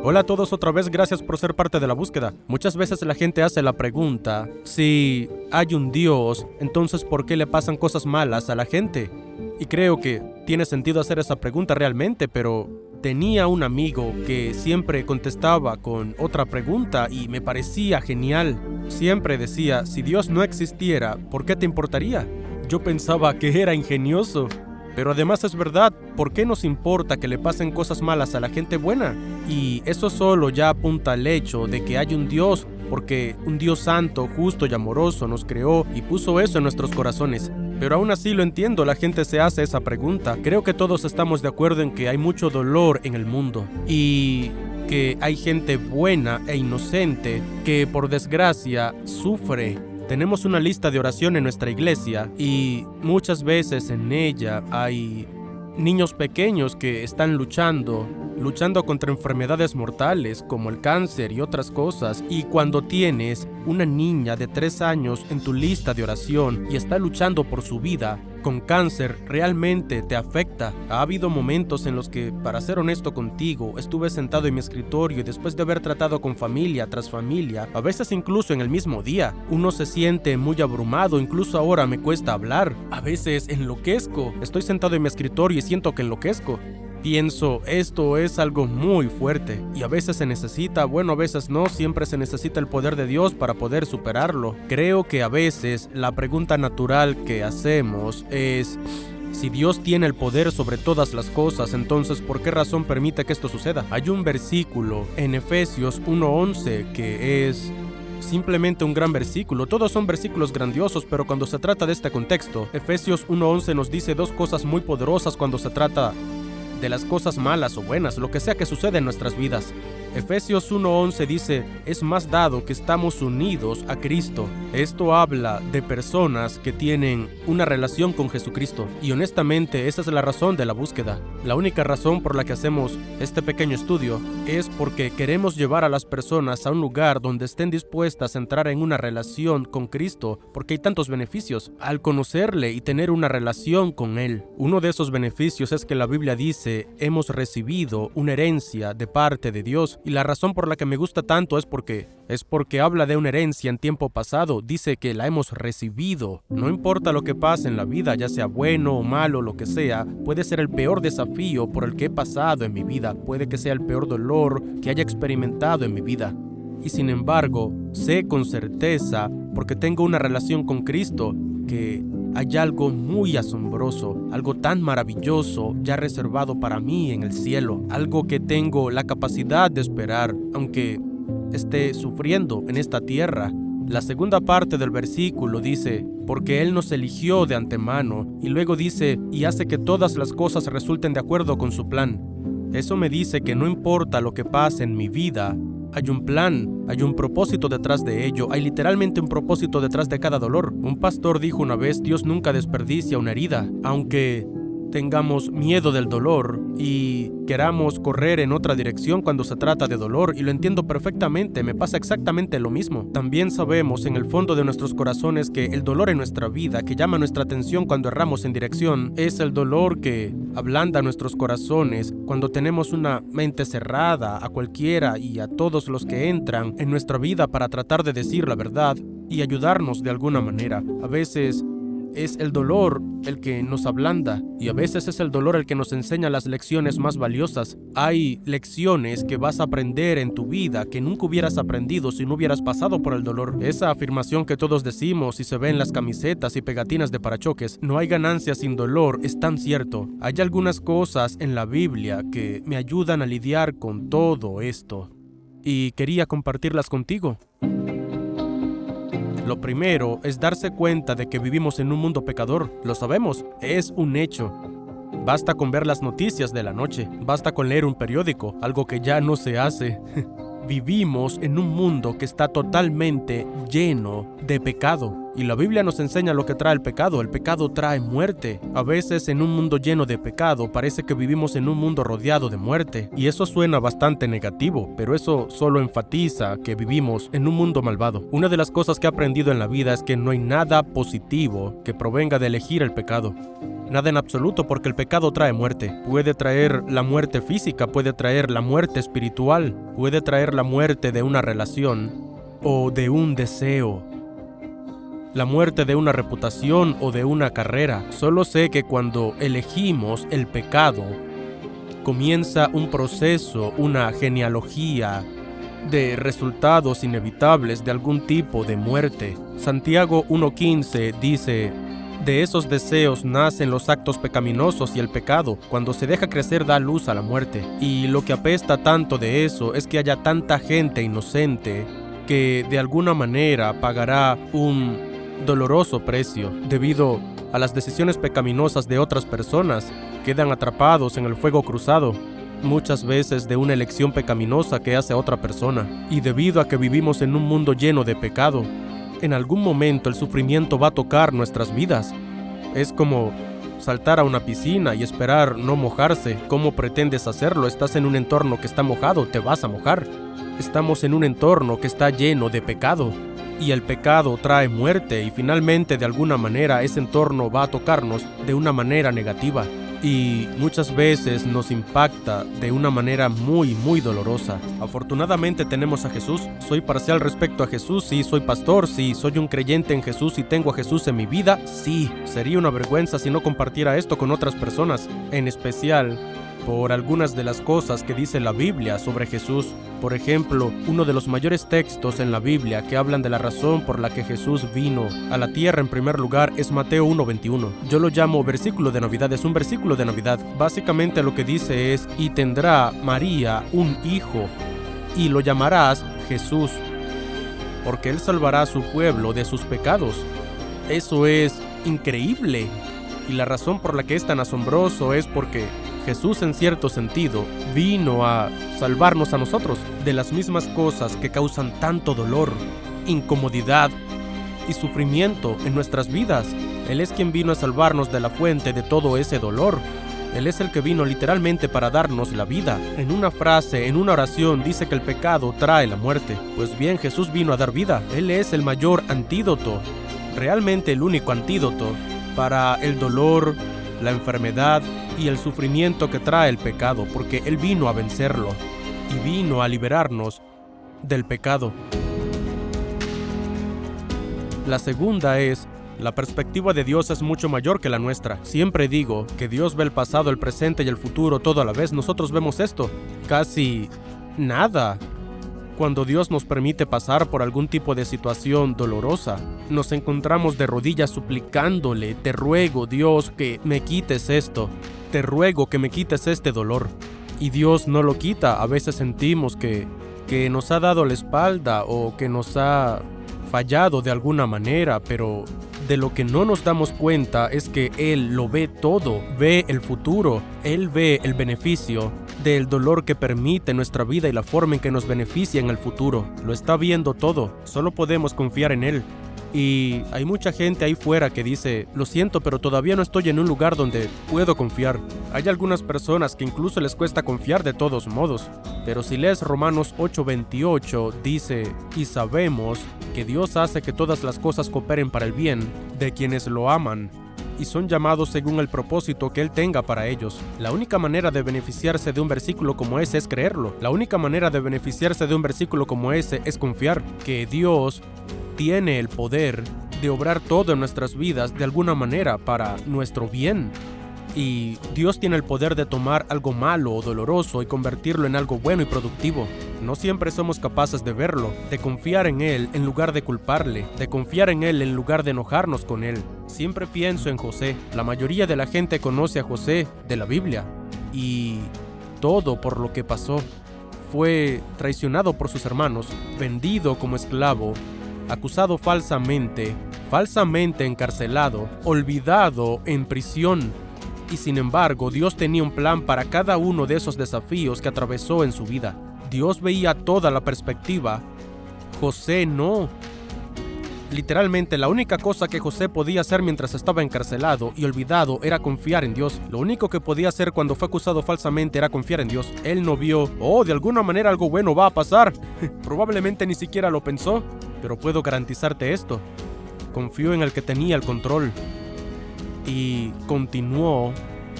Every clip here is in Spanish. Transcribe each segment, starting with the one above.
Hola a todos otra vez, gracias por ser parte de la búsqueda. Muchas veces la gente hace la pregunta, si hay un Dios, entonces ¿por qué le pasan cosas malas a la gente? Y creo que tiene sentido hacer esa pregunta realmente, pero tenía un amigo que siempre contestaba con otra pregunta y me parecía genial. Siempre decía, si Dios no existiera, ¿por qué te importaría? Yo pensaba que era ingenioso. Pero además es verdad, ¿por qué nos importa que le pasen cosas malas a la gente buena? Y eso solo ya apunta al hecho de que hay un Dios, porque un Dios santo, justo y amoroso nos creó y puso eso en nuestros corazones. Pero aún así lo entiendo, la gente se hace esa pregunta. Creo que todos estamos de acuerdo en que hay mucho dolor en el mundo y que hay gente buena e inocente que por desgracia sufre. Tenemos una lista de oración en nuestra iglesia y muchas veces en ella hay niños pequeños que están luchando contra enfermedades mortales como el cáncer y otras cosas. Y cuando tienes una niña de 3 años en tu lista de oración y está luchando por su vida con cáncer, realmente te afecta. Ha habido momentos en los que, para ser honesto contigo, estuve sentado en mi escritorio y después de haber tratado con familia tras familia, a veces incluso en el mismo día, uno se siente muy abrumado, incluso ahora me cuesta hablar. A veces enloquezco, estoy sentado en mi escritorio y siento que enloquezco. Pienso, esto es algo muy fuerte y a veces se necesita, a veces no, siempre se necesita el poder de Dios para poder superarlo. Creo que a veces la pregunta natural que hacemos es, si Dios tiene el poder sobre todas las cosas, entonces ¿por qué razón permite que esto suceda? Hay un versículo en Efesios 1:11 que es simplemente un gran versículo. Todos son versículos grandiosos, pero cuando se trata de este contexto, Efesios 1:11 nos dice dos cosas muy poderosas cuando se trata de las cosas malas o buenas, lo que sea que suceda en nuestras vidas. Efesios 1:11 dice, es más dado que estamos unidos a Cristo. Esto habla de personas que tienen una relación con Jesucristo y honestamente esa es la razón de la búsqueda. La única razón por la que hacemos este pequeño estudio es porque queremos llevar a las personas a un lugar donde estén dispuestas a entrar en una relación con Cristo, porque hay tantos beneficios al conocerle y tener una relación con Él. Uno de esos beneficios es que la Biblia dice, hemos recibido una herencia de parte de Dios. Y la razón por la que me gusta tanto es porque habla de una herencia en tiempo pasado. Dice que la hemos recibido. No importa lo que pase en la vida, ya sea bueno o malo, lo que sea, puede ser el peor desafío por el que he pasado en mi vida. Puede que sea el peor dolor que haya experimentado en mi vida. Y sin embargo, sé con certeza, porque tengo una relación con Cristo, que hay algo muy asombroso, algo tan maravilloso ya reservado para mí en el cielo, algo que tengo la capacidad de esperar, aunque esté sufriendo en esta tierra. La segunda parte del versículo dice, porque Él nos eligió de antemano, y luego dice, y hace que todas las cosas resulten de acuerdo con su plan. Eso me dice que no importa lo que pase en mi vida, hay un plan, hay un propósito detrás de ello, hay literalmente un propósito detrás de cada dolor. Un pastor dijo una vez, Dios nunca desperdicia una herida, aunque tengamos miedo del dolor y queramos correr en otra dirección cuando se trata de dolor, y lo entiendo perfectamente, me pasa exactamente lo mismo. También sabemos en el fondo de nuestros corazones que el dolor en nuestra vida, que llama nuestra atención cuando erramos en dirección, es el dolor que ablanda nuestros corazones cuando tenemos una mente cerrada a cualquiera y a todos los que entran en nuestra vida para tratar de decir la verdad y ayudarnos de alguna manera. A veces es el dolor el que nos ablanda y a veces es el dolor el que nos enseña las lecciones más valiosas. Hay lecciones que vas a aprender en tu vida que nunca hubieras aprendido si no hubieras pasado por el dolor. Esa afirmación que todos decimos y se ve en las camisetas y pegatinas de parachoques, no hay ganancia sin dolor, es tan cierto. Hay algunas cosas en la Biblia que me ayudan a lidiar con todo esto y quería compartirlas contigo. Lo primero es darse cuenta de que vivimos en un mundo pecador. Lo sabemos, es un hecho. Basta con ver las noticias de la noche, basta con leer un periódico, algo que ya no se hace. Vivimos en un mundo que está totalmente lleno de pecado Y la Biblia nos enseña lo que trae el pecado. El pecado trae muerte. A veces en un mundo lleno de pecado parece que vivimos en un mundo rodeado de muerte. Y eso suena bastante negativo, pero eso solo enfatiza que vivimos en un mundo malvado. Una de las cosas que he aprendido en la vida es que no hay nada positivo que provenga de elegir el pecado. Nada en absoluto, porque el pecado trae muerte. Puede traer la muerte física, puede traer la muerte espiritual, puede traer la muerte de una relación o de un deseo, la muerte de una reputación o de una carrera. Solo sé que cuando elegimos el pecado, comienza un proceso, una genealogía de resultados inevitables de algún tipo de muerte. Santiago 1:15 dice: de esos deseos nacen los actos pecaminosos y el pecado, cuando se deja crecer, da luz a la muerte. Y lo que apesta tanto de eso es que haya tanta gente inocente que de alguna manera pagará un doloroso precio debido a las decisiones pecaminosas de otras personas. Quedan atrapados en el fuego cruzado, muchas veces de una elección pecaminosa que hace otra persona. Y debido a que vivimos en un mundo lleno de pecado, en algún momento el sufrimiento va a tocar nuestras vidas. Es como saltar a una piscina y esperar no mojarse. ¿Cómo pretendes hacerlo? Estás en un entorno que está mojado, te vas a mojar. Estamos en un entorno que está lleno de pecado. Y el pecado trae muerte y finalmente de alguna manera ese entorno va a tocarnos de una manera negativa. Y muchas veces nos impacta de una manera muy dolorosa. Afortunadamente tenemos a Jesús. Soy parcial respecto a Jesús. Sí, soy pastor. Sí, soy un creyente en Jesús y tengo a Jesús en mi vida. Sí, sería una vergüenza si no compartiera esto con otras personas, en especial por algunas de las cosas que dice la Biblia sobre Jesús. Por ejemplo, uno de los mayores textos en la Biblia que hablan de la razón por la que Jesús vino a la tierra en primer lugar es Mateo 1:21. Yo lo llamo versículo de Navidad, es un versículo de Navidad. Básicamente lo que dice es: y tendrá María un hijo, y lo llamarás Jesús, porque él salvará a su pueblo de sus pecados. Eso es increíble. Y la razón por la que es tan asombroso es porque Jesús, en cierto sentido, vino a salvarnos a nosotros de las mismas cosas que causan tanto dolor, incomodidad y sufrimiento en nuestras vidas. Él es quien vino a salvarnos de la fuente de todo ese dolor. Él es el que vino literalmente para darnos la vida. En una frase, en una oración, dice que el pecado trae la muerte. Pues bien, Jesús vino a dar vida. Él es el mayor antídoto, realmente el único antídoto para el dolor, la enfermedad y el sufrimiento que trae el pecado, porque Él vino a vencerlo y vino a liberarnos del pecado. La segunda es: la perspectiva de Dios es mucho mayor que la nuestra. Siempre digo que Dios ve el pasado, el presente y el futuro todo a la vez. Nosotros vemos esto casi nada. Cuando Dios nos permite pasar por algún tipo de situación dolorosa, nos encontramos de rodillas suplicándole: te ruego, Dios, que me quites esto. Te ruego que me quites este dolor. Y Dios no lo quita. A veces sentimos que nos ha dado la espalda o que nos ha fallado de alguna manera, pero de lo que no nos damos cuenta es que Él lo ve todo, ve el futuro, Él ve el beneficio del dolor que permite nuestra vida y la forma en que nos beneficia en el futuro. Lo está viendo todo, solo podemos confiar en Él. Y hay mucha gente ahí fuera que dice: lo siento, pero todavía no estoy en un lugar donde puedo confiar. Hay algunas personas que incluso les cuesta confiar de todos modos. Pero si lees Romanos 8:28, dice: y sabemos que Dios hace que todas las cosas cooperen para el bien de quienes lo aman y son llamados según el propósito que Él tenga para ellos. La única manera de beneficiarse de un versículo como ese es creerlo. La única manera de beneficiarse de un versículo como ese es confiar que Dios tiene el poder de obrar todo en nuestras vidas de alguna manera para nuestro bien. Y Dios tiene el poder de tomar algo malo o doloroso y convertirlo en algo bueno y productivo. No siempre somos capaces de verlo, de confiar en Él en lugar de culparle, de confiar en Él en lugar de enojarnos con Él. Siempre pienso en José. La mayoría de la gente conoce a José de la Biblia. Y todo por lo que pasó. Fue traicionado por sus hermanos, vendido como esclavo, acusado falsamente encarcelado, olvidado en prisión. Y sin embargo, Dios tenía un plan para cada uno de esos desafíos que atravesó en su vida. Dios veía toda la perspectiva. José no. Literalmente, la única cosa que José podía hacer mientras estaba encarcelado y olvidado era confiar en Dios. Lo único que podía hacer cuando fue acusado falsamente era confiar en Dios. Él no vio, de alguna manera algo bueno va a pasar. Probablemente ni siquiera lo pensó, pero puedo garantizarte esto. Confió en el que tenía el control. Y continuó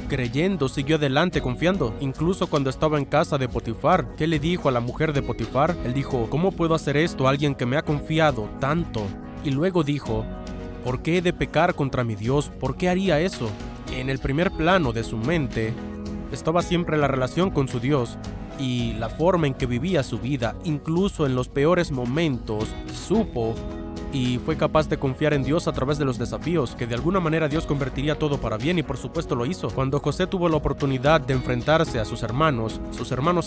creyendo, siguió adelante confiando. Incluso cuando estaba en casa de Potifar, ¿qué le dijo a la mujer de Potifar? Él dijo, ¿cómo puedo hacer esto a alguien que me ha confiado tanto? Y luego dijo, ¿por qué he de pecar contra mi Dios? ¿Por qué haría eso? En el primer plano de su mente estaba siempre la relación con su Dios y la forma en que vivía su vida. Incluso en los peores momentos, supo y fue capaz de confiar en Dios a través de los desafíos, que de alguna manera Dios convertiría todo para bien, y por supuesto lo hizo. Cuando José tuvo la oportunidad de enfrentarse a sus hermanos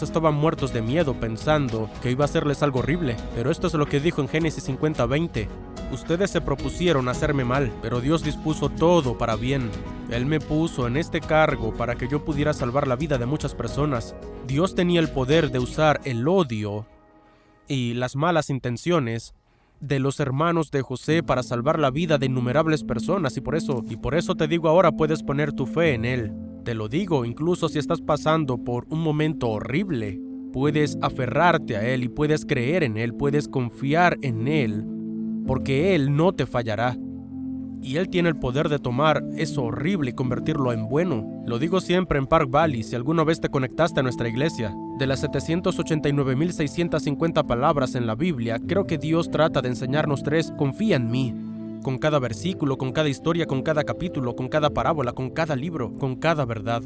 estaban muertos de miedo pensando que iba a hacerles algo horrible. Pero esto es lo que dijo en Génesis 50:20. Ustedes se propusieron hacerme mal, pero Dios dispuso todo para bien. Él me puso en este cargo para que yo pudiera salvar la vida de muchas personas. Dios tenía el poder de usar el odio y las malas intenciones de los hermanos de José para salvar la vida de innumerables personas, y por eso te digo ahora, puedes poner tu fe en Él. Te lo digo, incluso si estás pasando por un momento horrible, puedes aferrarte a Él y puedes creer en Él, puedes confiar en Él, porque Él no te fallará. Y Él tiene el poder de tomar eso horrible y convertirlo en bueno. Lo digo siempre en Park Valley, si alguna vez te conectaste a nuestra iglesia. De las 789,650 palabras en la Biblia, creo que Dios trata de enseñarnos 3. Confía en mí. Con cada versículo, con cada historia, con cada capítulo, con cada parábola, con cada libro, con cada verdad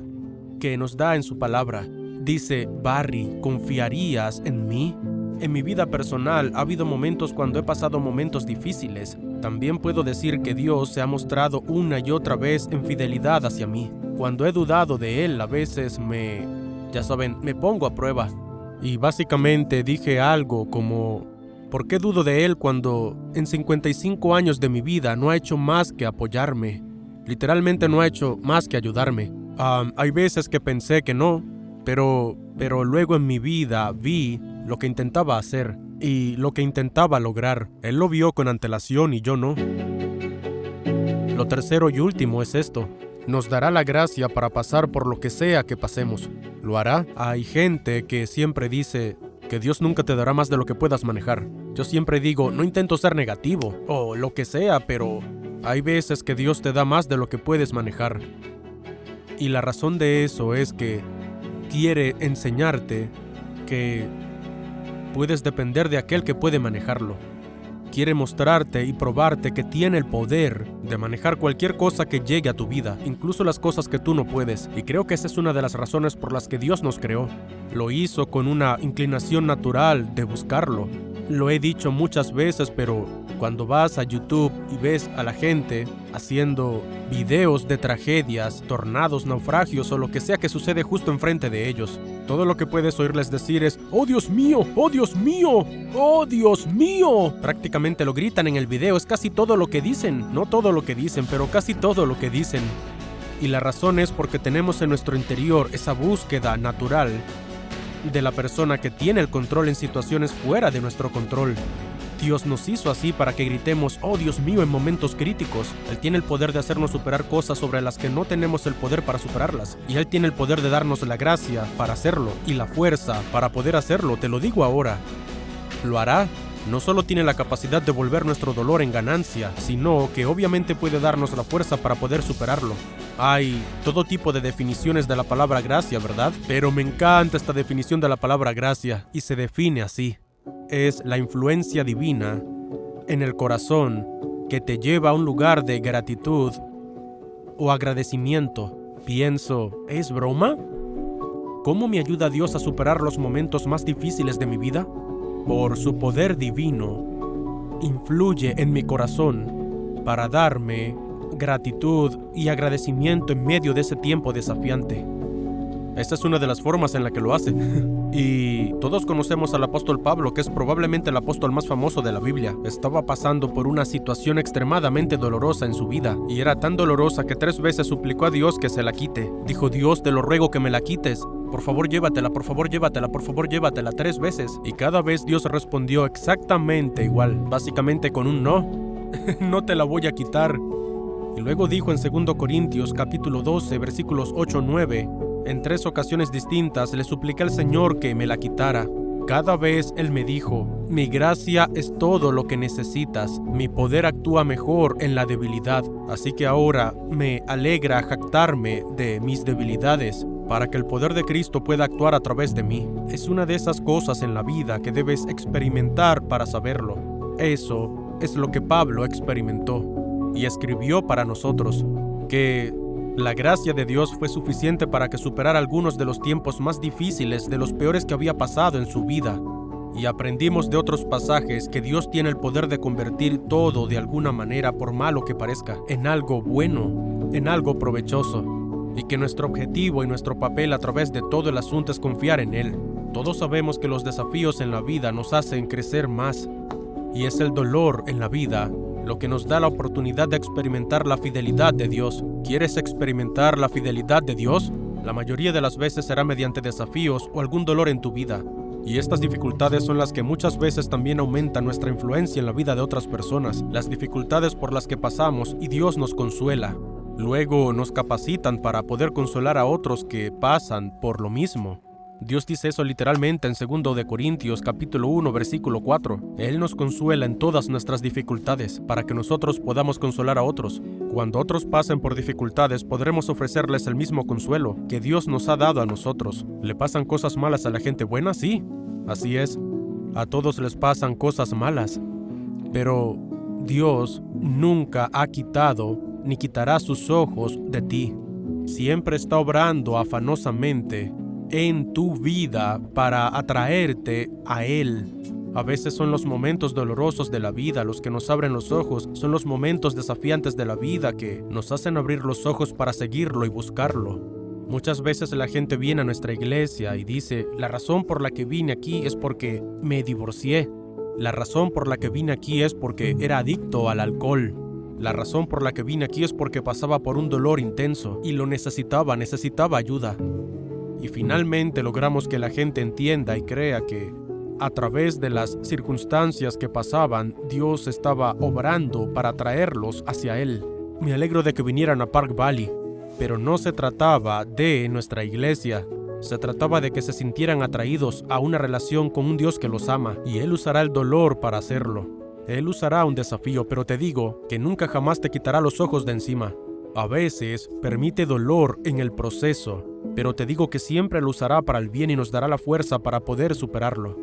que nos da en su palabra. Dice, Barry, ¿confiarías en mí? En mi vida personal ha habido momentos cuando he pasado momentos difíciles. También puedo decir que Dios se ha mostrado una y otra vez en fidelidad hacia mí. Cuando he dudado de Él, a veces me pongo a prueba. Y básicamente dije algo como, ¿por qué dudo de Él cuando en 55 años de mi vida no ha hecho más que apoyarme? Literalmente no ha hecho más que ayudarme. Hay veces que pensé que no, pero luego en mi vida vi lo que intentaba hacer y lo que intentaba lograr. Él lo vio con antelación y yo no. Lo tercero y último es esto. Nos dará la gracia para pasar por lo que sea que pasemos. ¿Lo hará? Hay gente que siempre dice que Dios nunca te dará más de lo que puedas manejar. Yo siempre digo, no intento ser negativo o lo que sea, pero hay veces que Dios te da más de lo que puedes manejar. Y la razón de eso es que quiere enseñarte que puedes depender de aquel que puede manejarlo. Quiere mostrarte y probarte que tiene el poder de manejar cualquier cosa que llegue a tu vida, incluso las cosas que tú no puedes. Y creo que esa es una de las razones por las que Dios nos creó. Lo hizo con una inclinación natural de buscarlo. Lo he dicho muchas veces, pero cuando vas a YouTube y ves a la gente haciendo videos de tragedias, tornados, naufragios o lo que sea que sucede justo enfrente de ellos, todo lo que puedes oírles decir es ¡oh Dios mío! ¡Oh Dios mío! ¡Oh Dios mío! Prácticamente lo gritan en el video, es casi todo lo que dicen. No todo lo que dicen, pero casi todo lo que dicen. Y la razón es porque tenemos en nuestro interior esa búsqueda natural de la persona que tiene el control en situaciones fuera de nuestro control. Dios nos hizo así para que gritemos ¡oh Dios mío! En momentos críticos. Él tiene el poder de hacernos superar cosas sobre las que no tenemos el poder para superarlas. Y Él tiene el poder de darnos la gracia para hacerlo y la fuerza para poder hacerlo. Te lo digo ahora. ¿Lo hará? No solo tiene la capacidad de volver nuestro dolor en ganancia, sino que obviamente puede darnos la fuerza para poder superarlo. Hay todo tipo de definiciones de la palabra gracia, ¿verdad? Pero me encanta esta definición de la palabra gracia y se define así. Es la influencia divina en el corazón que te lleva a un lugar de gratitud o agradecimiento. Pienso, ¿es broma? ¿Cómo me ayuda Dios a superar los momentos más difíciles de mi vida? Por su poder divino, influye en mi corazón para darme gratitud y agradecimiento en medio de ese tiempo desafiante. Esta es una de las formas en la que lo hace. Y todos conocemos al apóstol Pablo, que es probablemente el apóstol más famoso de la Biblia. Estaba pasando por una situación extremadamente dolorosa en su vida, y era tan dolorosa que 3 veces suplicó a Dios que se la quite. Dijo, Dios, te lo ruego que me la quites. Por favor, llévatela, por favor, llévatela, por favor, llévatela 3 veces. Y cada vez Dios respondió exactamente igual, básicamente con un no. no te la voy a quitar. Y luego dijo en 2 Corintios capítulo 12, versículos 8-9, en 3 ocasiones distintas le supliqué al Señor que me la quitara. Cada vez Él me dijo, mi gracia es todo lo que necesitas, mi poder actúa mejor en la debilidad, así que ahora me alegra jactarme de mis debilidades, para que el poder de Cristo pueda actuar a través de mí. Es una de esas cosas en la vida que debes experimentar para saberlo. Eso es lo que Pablo experimentó y escribió para nosotros, que la gracia de Dios fue suficiente para que superara algunos de los tiempos más difíciles, de los peores que había pasado en su vida. Y aprendimos de otros pasajes que Dios tiene el poder de convertir todo de alguna manera, por malo que parezca, en algo bueno, en algo provechoso. Y que nuestro objetivo y nuestro papel a través de todo el asunto es confiar en Él. Todos sabemos que los desafíos en la vida nos hacen crecer más. Y es el dolor en la vida lo que nos da la oportunidad de experimentar la fidelidad de Dios. ¿Quieres experimentar la fidelidad de Dios? La mayoría de las veces será mediante desafíos o algún dolor en tu vida. Y estas dificultades son las que muchas veces también aumentan nuestra influencia en la vida de otras personas. Las dificultades por las que pasamos y Dios nos consuela. Luego nos capacitan para poder consolar a otros que pasan por lo mismo. Dios dice eso literalmente en 2 Corintios capítulo 1 versículo 4. Él nos consuela en todas nuestras dificultades para que nosotros podamos consolar a otros. Cuando otros pasen por dificultades podremos ofrecerles el mismo consuelo que Dios nos ha dado a nosotros. ¿Le pasan cosas malas a la gente buena? Sí, así es. A todos les pasan cosas malas. Pero Dios nunca ha quitado ni quitará sus ojos de ti. Siempre está obrando afanosamente en tu vida para atraerte a Él. A veces son los momentos dolorosos de la vida los que nos abren los ojos, son los momentos desafiantes de la vida que nos hacen abrir los ojos para seguirlo y buscarlo. Muchas veces la gente viene a nuestra iglesia y dice, la razón por la que vine aquí es porque me divorcié. La razón por la que vine aquí es porque era adicto al alcohol. La razón por la que vine aquí es porque pasaba por un dolor intenso y lo necesitaba ayuda. Y finalmente logramos que la gente entienda y crea que a través de las circunstancias que pasaban, Dios estaba obrando para traerlos hacia Él. Me alegro de que vinieran a Park Valley, pero no se trataba de nuestra iglesia. Se trataba de que se sintieran atraídos a una relación con un Dios que los ama, y Él usará el dolor para hacerlo. Él usará un desafío, pero te digo que nunca jamás te quitará los ojos de encima. A veces permite dolor en el proceso, pero te digo que siempre lo usará para el bien y nos dará la fuerza para poder superarlo.